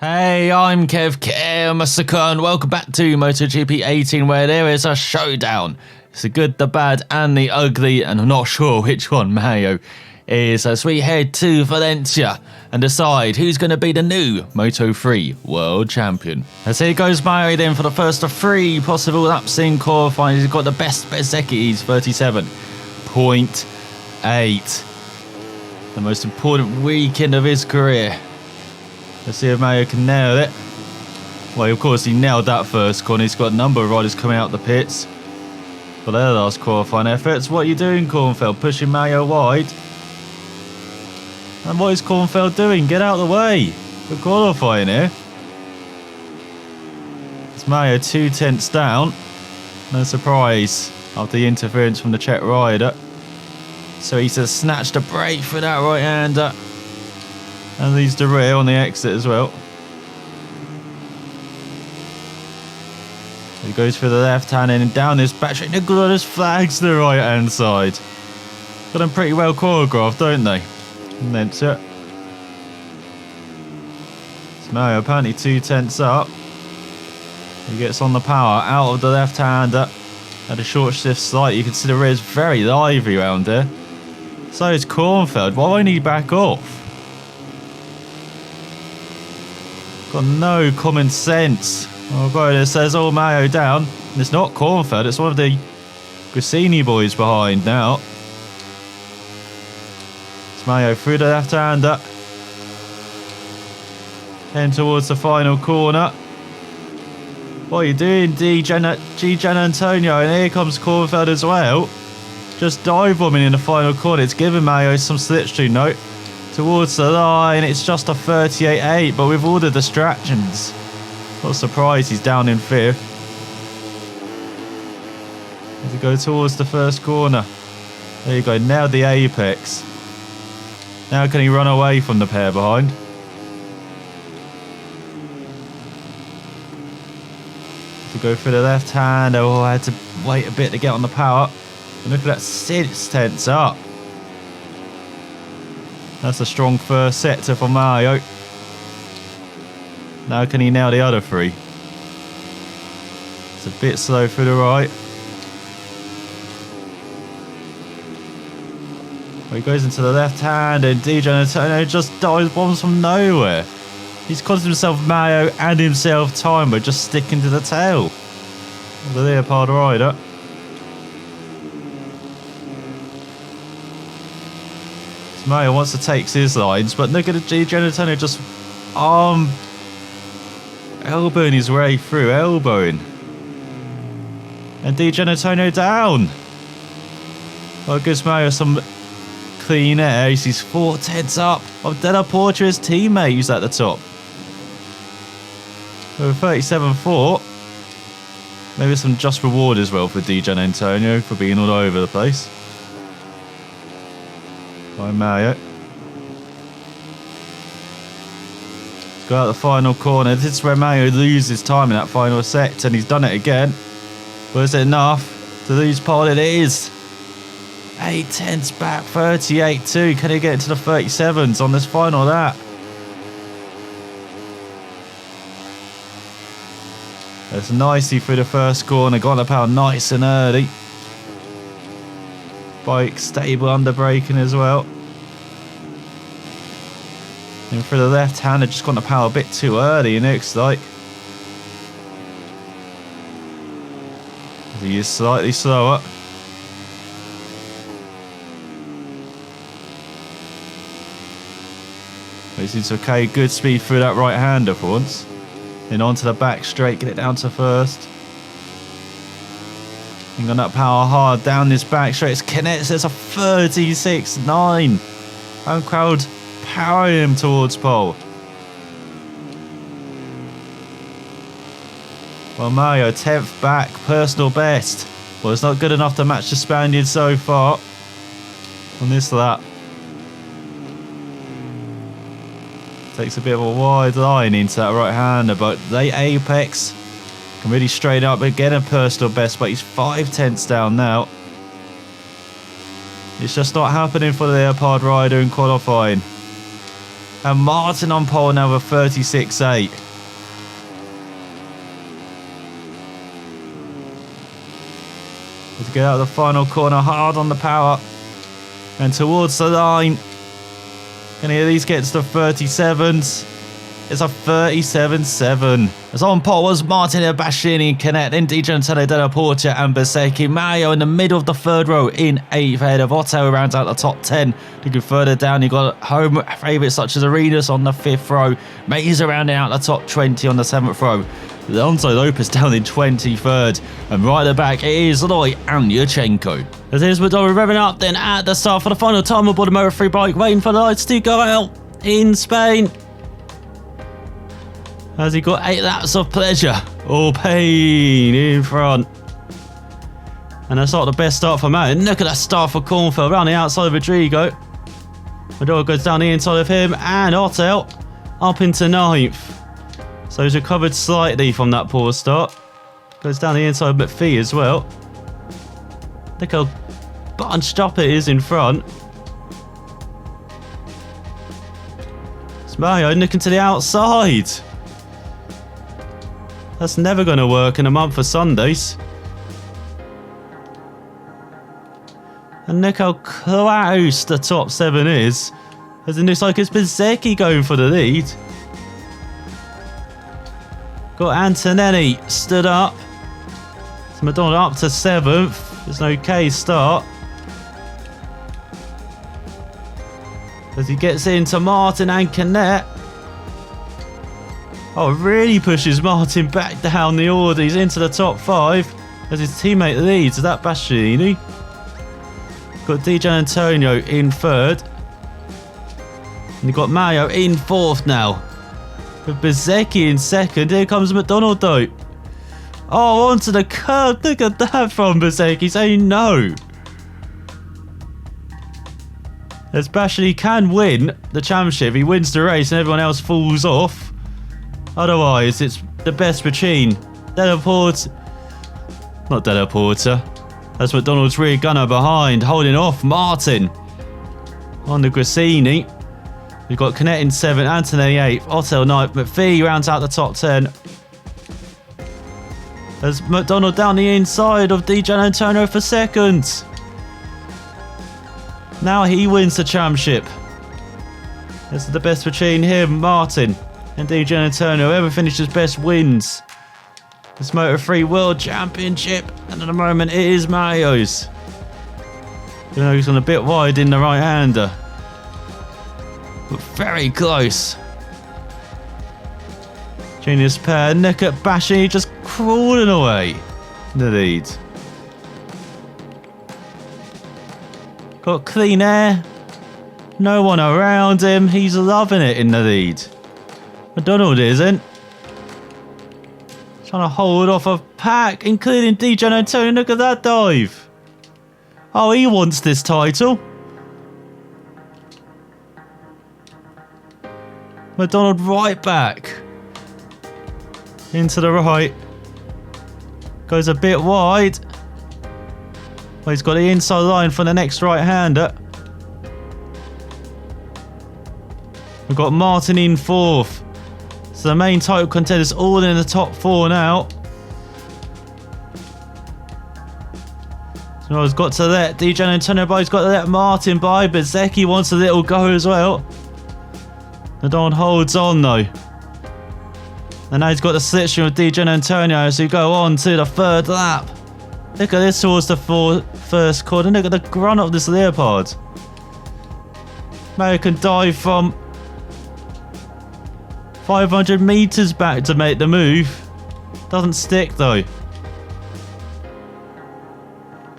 Hey, I'm Kev Kemasaka and welcome back to MotoGP 18 where there is a showdown. It's the good, the bad and the ugly, and I'm not sure which one Mario is as we head to Valencia and decide who's going to be the new Moto3 world champion. As here goes Mario then for the first of 3 possible laps in qualifying. He's got the best Bezzecchi, he's 37.8. The most important weekend of his career. Let's see if Mario can nail it. Well, of course, he nailed that first corner. He's got a number of riders coming out the pits for their last qualifying efforts. What are you doing, Kornfeld? Pushing Mario wide. And what is Kornfeld doing? Get out of the way. We're qualifying here. It's Mario 2 tenths down. No surprise after the interference from the Czech rider. So he's just snatched a break for that right-hander. And leads the rear on the exit as well. He goes for the left hand and down this back straight. Nicholas flags the right hand side. Got them pretty well choreographed, don't they? Meant it. So Mario apparently 2 tenths up. He gets on the power out of the left hander. Had a short shift slight. You can see the rear is very lively around there. So is Kornfeld. Why won't he back off? Got no common sense. Oh god, it says all Mario down. And it's not Kornfeld, it's one of the Grassini boys behind now. It's Mario through the left hander. Heading towards the final corner. What are you doing, Di Giannantonio? And here comes Kornfeld as well. Just dive bombing in the final corner. It's giving Mario some slipstream note. Towards the line, it's just a 38.8, but with all the distractions, not surprised he's down in 5th. As he goes towards the first corner. There you go, nailed the apex. Now can he run away from the pair behind? To go for the left hand, oh, I had to wait a bit to get on the power. And look at that, 6 tenths up. That's a strong first sector for Mario. Now can he nail the other 3? It's a bit slow through the right. Well, he goes into the left hand and Di Giannantonio just dives bombs from nowhere. He's costing himself Mario and himself time by just sticking to the tail of the Leopard rider. Mario wants to take his lines, but look at Di Giannantonio just elbowing his way through, elbowing. And Di Giannantonio down. Well, it gives Mario some clean air. He's 4 tenths up of Della Portia's teammate who's at the top. So 37.4. Maybe some just reward as well for Di Giannantonio for being all over the place. By Mario. Let's go out the final corner. This is where Mario loses time in that final set, and he's done it again. But is it enough to lose pole? It is. 8 tenths back, 38.2. Can he get into the 37s on this final lap? That's nicely through the first corner. Got the power nice and early. Bike stable under braking as well. And for the left hander, just got the power a bit too early, it looks like. He is slightly slower. He seems to okay, good speed through that right hander for once. Then onto the back straight, get it down to first. And on that power hard down this back straight, it's connects. There's a 36.9. Home crowd powering him towards pole. Well, Mario 10th back, personal best. Well, it's not good enough to match the Spaniard so far on this lap. Takes a bit of a wide line into that right hander, but the apex can really straighten up again, a personal best, but he's 5 tenths down now. It's just not happening for the Leopard rider in qualifying. And Martin on pole now with 36.8. To get out of the final corner, hard on the power. And towards the line. Can he at least get to the 37s? It's a 37.7. As on pole was Martin, Bastianini and Canet, then Di Giannantonio, Della Porta and Bezzecchi. Mario in the middle of the third row in 8th ahead of Otto, rounds out the top 10. Looking further down, you've got home favourites such as Arenas on the 5th row. Mays are rounding out the top 20 on the 7th row. Alonso Lopez down in 23rd. And right at the back, it is Loy and Yurchenko. As here's McDonald revving up then at the start for the final time aboard the Moto3 bike, waiting for the lights to go out in Spain. Has he got 8 laps of pleasure or pain in front? And that's not the best start for Martin. Look at that start for Cornfield around the outside of Rodrigo. Maduro goes down the inside of him and Otto up into 9th. So he's recovered slightly from that poor start. Goes down the inside of McPhee as well. Look how bunched up it is in front. It's Mario looking to the outside. That's never going to work in a month of Sundays. And look how close the top 7 is. As it looks like it's Bezzecchi going for the lead. Got Antonelli stood up. So McDonald up to 7th. It's an okay start. As he gets into Martin and Canet. Oh, it really pushes Martin back down the order. He's into the top 5 as his teammate leads. Is that Bastianini? Got Di Giannantonio in 3rd. And you've got Mario in 4th now. With Bezzecchi in 2nd. Here comes McDonald though. Oh, onto the curb. Look at that from Bezzecchi saying no. As Bastianini can win the championship. He wins the race and everyone else falls off. Otherwise, it's the best between Della Porta. Not Della Porta. That's McDonald's rear gunner behind, holding off Martin on the Grassini. We've got Canet in 7th, Anthony 8th, Otto 9th, McPhee rounds out the top 10. As McDonald down the inside of Di Giannantonio for 2nd. Now he wins the championship. This is the best between him, Martin, and Di Giannantonio. Whoever finishes best wins this Moto3 World Championship. And at the moment it is Mario's. Even though he's on a bit wide in the right-hander. But very close. Genius pair. Look at Bashi just crawling away in the lead. Got clean air. No one around him. He's loving it in the lead. McDonald isn't. Trying to hold off a pack, including Di Giannantonio. Look at that dive. Oh, he wants this title. McDonald right back. Into the right. Goes a bit wide. Well, he's got the inside line for the next right-hander. We've got Martin in 4th. So the main title contenders all in the top 4 now. So he's got to let Di Giannantonio by. He's got to let Martin by. Bezzecchi wants a little go as well. McDonald holds on though. And now he's got the slipstream of Di Giannantonio as we go on to the 3rd lap. Look at this towards the first corner. Look at the grunt of this leopard. Mario can dive from 500 meters back to make the move. Doesn't stick though.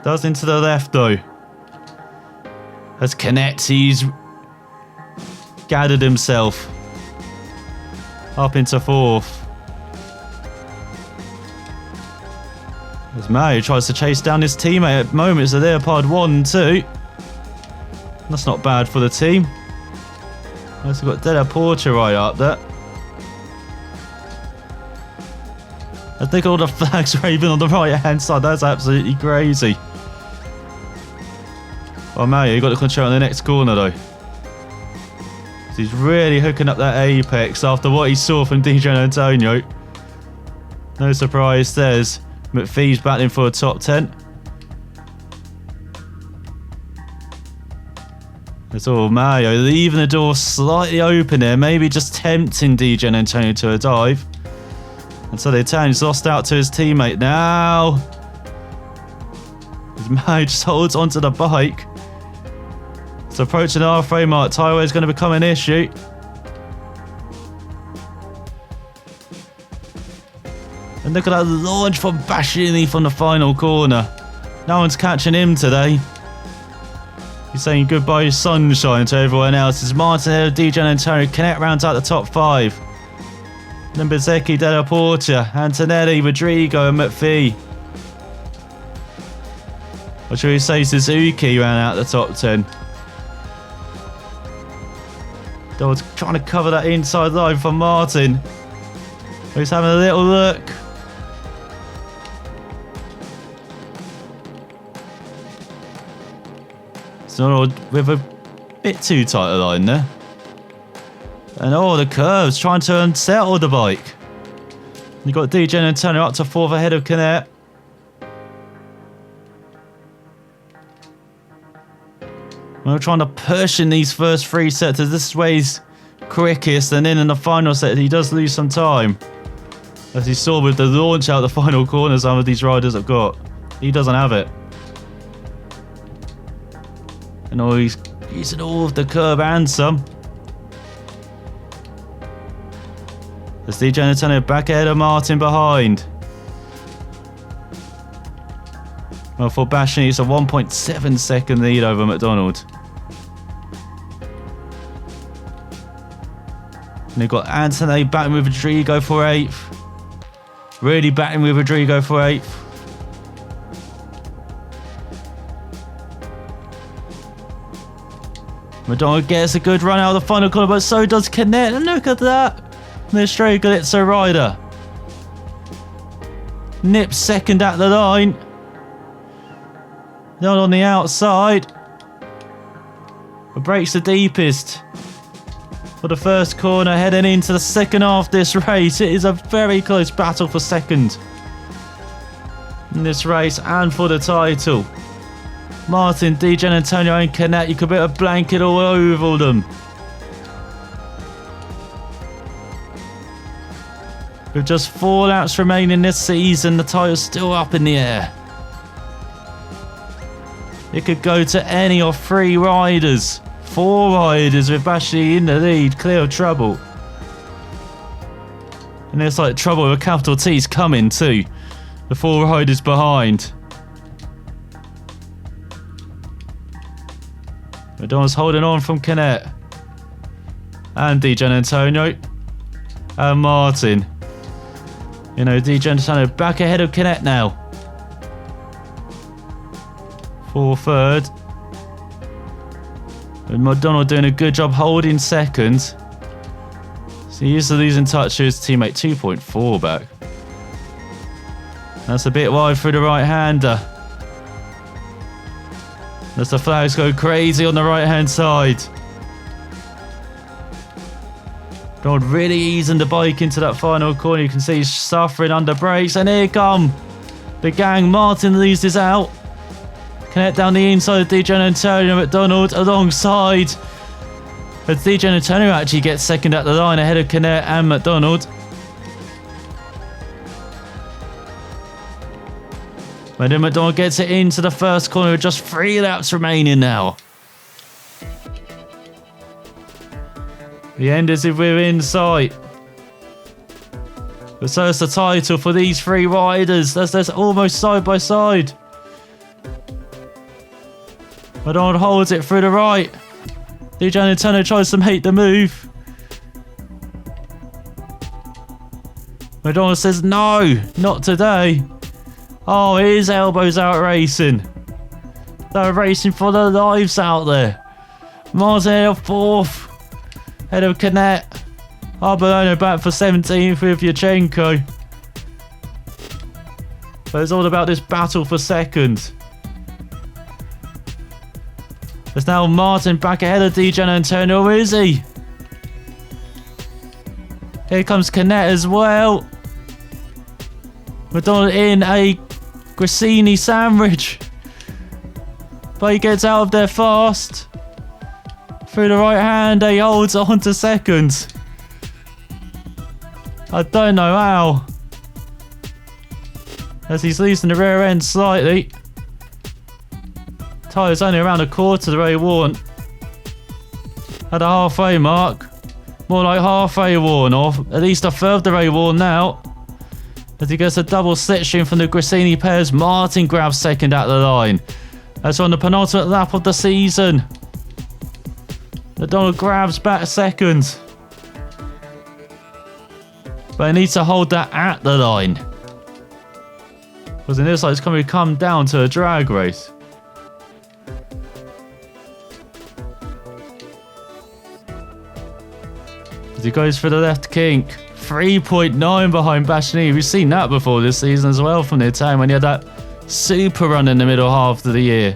Does into the left though. As Canetti's gathered himself up into 4th. As Mario tries to chase down his teammate at moments. The leopard 1 and 2. That's not bad for the team. We've got Della Porta right up there. I think all the flags waving on the right hand side. That's absolutely crazy. Well, Mario, you got the control on the next corner though. He's really hooking up that apex after what he saw from Di Giannantonio. No surprise there's McPhee's battling for a top 10. That's all Mario leaving the door slightly open there, maybe just tempting Di Giannantonio to a dive. And so they turn, he's lost out to his teammate now. Mario just holds onto the bike. It's approaching the halfway mark. Tyre wear is going to become an issue. And look at that launch from Bastianini from the final corner. No one's catching him today. He's saying goodbye sunshine to everyone else. It's Martin, Di Giannantonio, Canet rounds out the top 5. Then Bezzecchi, Della Porta, Antonelli, Rodrigo and McPhee. Or should we say Suzuki ran out the top 10. Donald's trying to cover that inside line for Martin. He's having a little look. It's not with a bit too tight a line there. And oh, the curves trying to unsettle the bike. You've got Di Giannantonio up to 4th ahead of Canet. We're trying to push in these first 3 sectors. This is where he's quickest, and then in the final sector he does lose some time. As you saw with the launch out the final corner some of these riders have got. He doesn't have it. And oh, he's using all of the curb and some. As Di Giannantonio back ahead of Martin behind. Well, for Bastianini, it's a 1.7 second lead over McDonald. And they've got Anthony batting with Rodrigo for 8th. Really batting with Rodrigo for 8th. McDonald gets a good run out of the final corner, but so does Canet. And look at that. Mr. Glitzer rider. Nips second at the line. Not on the outside. But breaks the deepest. For the first corner, heading into the second half of this race. It is a very close battle for second in this race and for the title. Martin, Di Giannantonio and Canet, you could put a blanket all over them. With just 4 laps remaining this season, the title's still up in the air. It could go to any of 3 riders. 4 riders with Bastianini in the lead, clear of trouble. And it's like trouble with a capital T's coming too. The 4 riders behind. McDonald's holding on from Canet. And Di Giannantonio. And Martin. You know, Di Giannantonio back ahead of Canet now. For 3rd. And McDonald doing a good job holding 2nd. So he is losing touch to his teammate, 2.4 back. That's a bit wide through the right-hander. As the flags go crazy on the right-hand side. McDonald really easing the bike into that final corner. You can see he's suffering under brakes. And here come the gang. Martin loses out. Connect down the inside of Di Giannantonio. McDonald alongside. But Di Giannantonio actually gets second at the line ahead of Canet and McDonald. But then McDonald gets it into the first corner with just 3 laps remaining now. The end is within sight. But so is the title for these 3 riders. That's almost side by side. McDonald holds it through the right. Di Giannantonio tries to make the move. McDonald says no, not today. Oh, his elbows out racing. They're racing for their lives out there. Martin ahead of 4th. Head of Canet. Arbolino back for 17th with Yurchenko. But it's all about this battle for 2nd. There's now Martin back ahead of Di Giannantonio, or is he? Here comes Canet as well. McDonald in a Gresini sandwich. But he gets out of there fast. Through the right hand, he holds on to second. I don't know how. As he's losing the rear end slightly. Tyre's only around a quarter the way worn. At the halfway mark. More like halfway worn, or at least a third the way worn now. As he gets a double slipstream from the Gresini pairs, Martin grabs second at the line. That's on the penultimate lap of the season. McDonald grabs back second. But he needs to hold that at the line. Because in this like it's going to come down to a drag race. As he goes for the left kink. 3.9 behind Bastianini. We've seen that before this season as well from the Italian when he had that super run in the middle half of the year.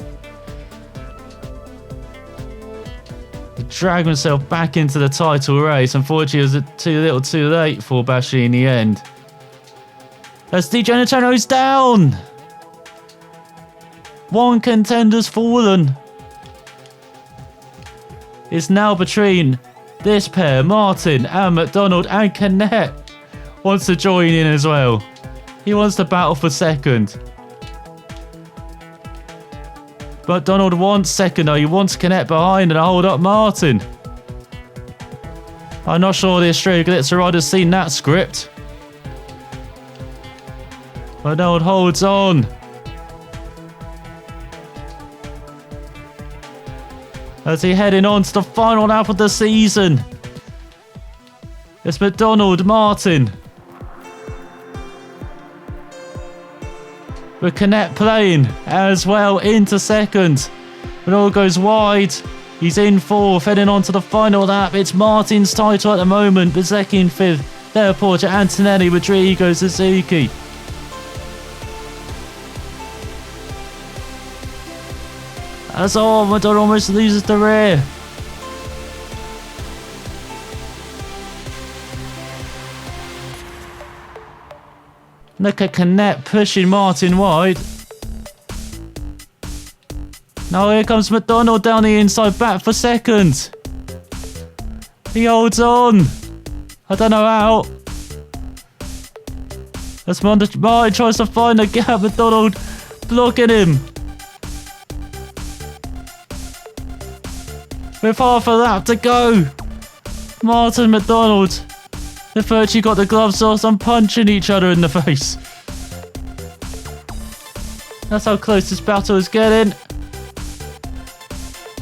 He dragged himself back into the title race. Unfortunately, it was too little too late for Bastianini in the end. As Di Giannantonio's down. One contender's fallen. It's now between this pair, Martin and McDonald, and Canet wants to join in as well. He wants to battle for second. McDonald wants second though. He wants Canet behind and hold up Martin. I'm not sure the Australian Glitzer rider's seen that script. McDonald holds on. As he heading on to the final lap of the season. It's McDonald, Martin. With Canet playing as well into second. McDonald goes wide. He's in fourth, heading on to the final lap. It's Martin's title at the moment. Bezzecchi in fifth. There, Porter, Antonelli, Rodrigo, Suzuki. As McDonald almost loses the rear. Look at Canet pushing Martin wide. Now here comes McDonald down the inside, back for second. He holds on. I don't know how. As Martin tries to find a gap, McDonald blocking him. With half a lap to go. Martin, McDonald. They've virtually got the gloves off and punching each other in the face. That's how close this battle is getting.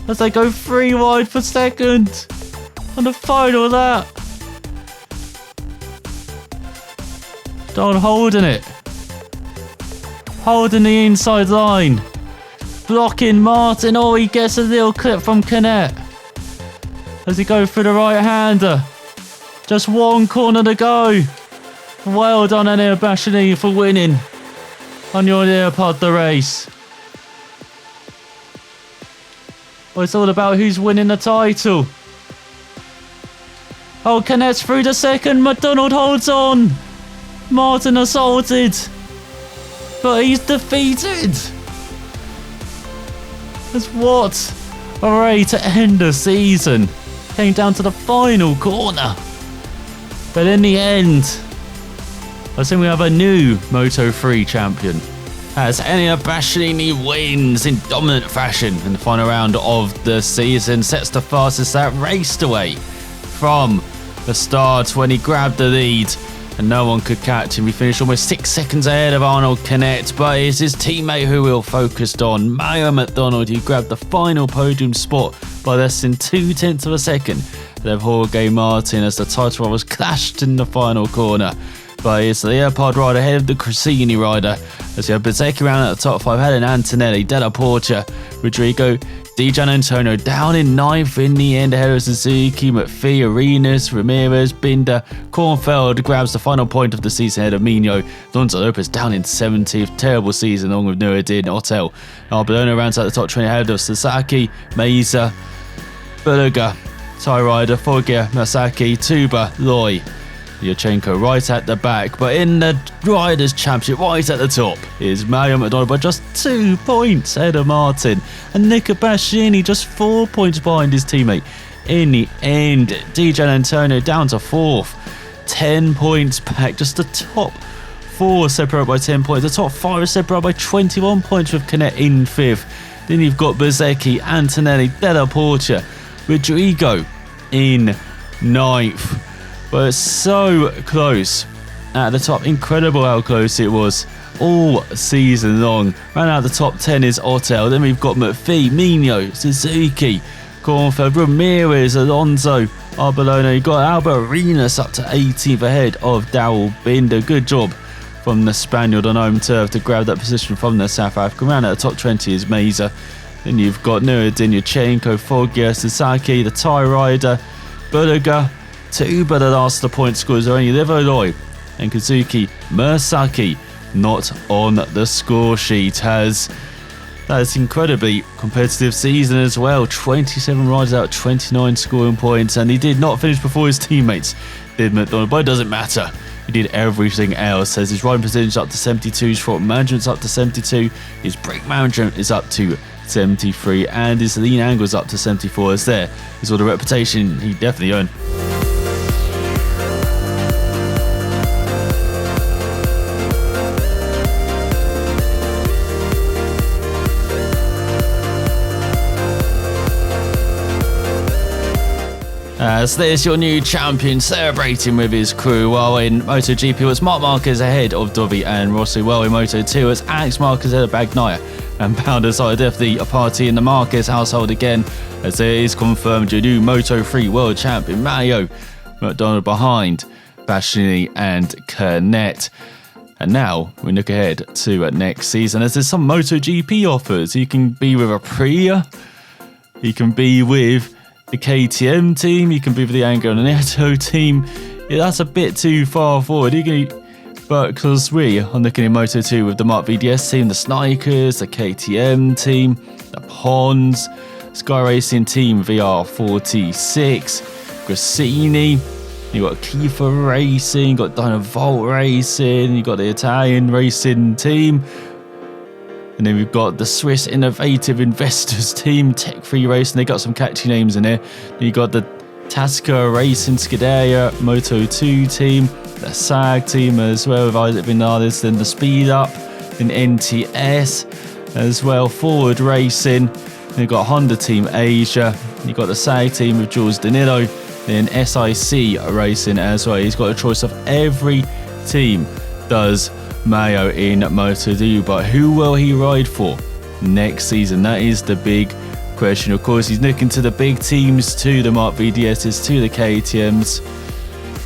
As they go 3 wide for second. On the final lap. Don holding it. Holding the inside line. Blocking Martin. Oh, he gets a little clip from Canet. As he goes through the right-hander. Just 1 corner to go. Well done, Enea Bastianini, for winning on your Neopod the race. Well, it's all about who's winning the title. Oh, Canet's through the second. McDonald holds on. Martin assaulted. But he's defeated. That's what a way to end the season. Came down to the final corner. But in the end, I think we have a new Moto3 champion. As Enea Bastianini wins in dominant fashion in the final round of the season. Sets the fastest lap, raced away from the start when he grabbed the lead. And no one could catch him. He finished almost 6 seconds ahead of Arnold Canet, but it's his teammate who we're focused on, Mario McDonald, who grabbed the final podium spot by less than 0.2 of a second ahead of Jorge Martin as the title rivals clashed in the final corner. But it's the Leopard rider ahead of the Gresini rider as you have Bezzecchi around at the top 5, Helen Antonelli, Della Porta, Rodrigo, Di Giannantonio down in 9th in the end ahead of Suzuki, McPhee, Arenas, Ramirez, Binder, Kornfeld grabs the final point of the season ahead of Mino, Alonso Lopez down in 17th, terrible season along with Nuruddin, Otel, Arbolona rounds out the top 20 ahead of Sasaki, Meza, Bulaga, Ty Rider, Foggia, Masaki, Tuba, Loy, Yurchenko right at the back, but in the Riders' Championship, right at the top, is Mario McDonald by just 2 points ahead of Martin. And Enea Bastianini just 4 points behind his teammate. In the end, Di Giannantonio down to 4th. 10 points back, just the top 4 separated by 10 points. The top 5 are separated by 21 points with Canet in 5th. Then you've got Bezzecchi, Antonelli, Della Porta, Rodrigo in 9th. But it's so close at the top. Incredible how close it was all season long. Round out the top 10 is Otel. Then we've got McPhee, Mino, Suzuki, Kornfeld, Ramirez, Alonso, Arbolino. You've got Albert Arenas up to 18th ahead of Darrell Binder. Good job from the Spaniard on home turf to grab that position from the South African. Round out the top 20 is Meza. Then you've got Nuruddin, Yurchenko, Foggia, Sasaki, the Thai rider, Budaga. 2 but the last of the point scores are only Livoloy and Kazuki Murasaki not on the score sheet. That is incredibly competitive season as well. 27 riders out, 29 scoring points, and he did not finish before his teammates did, McDonald, but it doesn't matter. He did everything else. As his riding percentage is up to 72, his front management's up to 72, his brake management is up to 73, and his lean angle is up to 74. As there is all the reputation he definitely earned. As there's your new champion celebrating with his crew, while in MotoGP was Marc Marquez ahead of Dovi and Rossi, while in Moto2 was Alex Marquez ahead of Bagnaia and Pounders. Are definitely a party in the Marquez household again, as there is confirmed your new Moto3 world champion Mario McDonald behind Bastianini and Canet. And now we look ahead to next season, as there's some MotoGP offers. You can be with Aprilia, you can be with the KTM team, you can be with the Angel Nieto team. Yeah, that's a bit too far forward. But because we are looking in Moto2 with the Mark VDS team, the Snipers, the KTM team, the Pons, Sky Racing team VR46, Grassini, you got Kiefer Racing, you got Dynavolt Racing, you got the Italian racing team. And then we've got the Swiss Innovative Investors team, Tech Free Racing. They got some catchy names in there. You got the Tasca Racing Scuderia Moto2 team, the SAG team as well with Isaac Vinales, then the Speed Up, then NTS as well, Forward Racing. Then you've got Honda Team Asia. You've got the SAG team with Jules Danilo, then SIC Racing as well. He's got a choice of every team, does Mayo in Moto2, but who will he ride for next season? That is the big question. Of course, he's looking to the big teams, to the Mark VDSs, to the KTMs,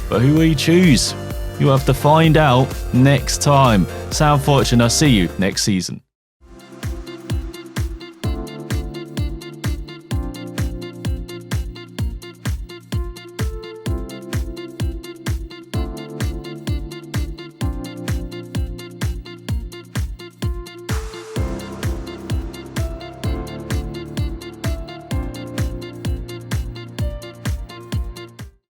but who will he choose? You'll have to find out next time. Sound fortune, I'll see you next season.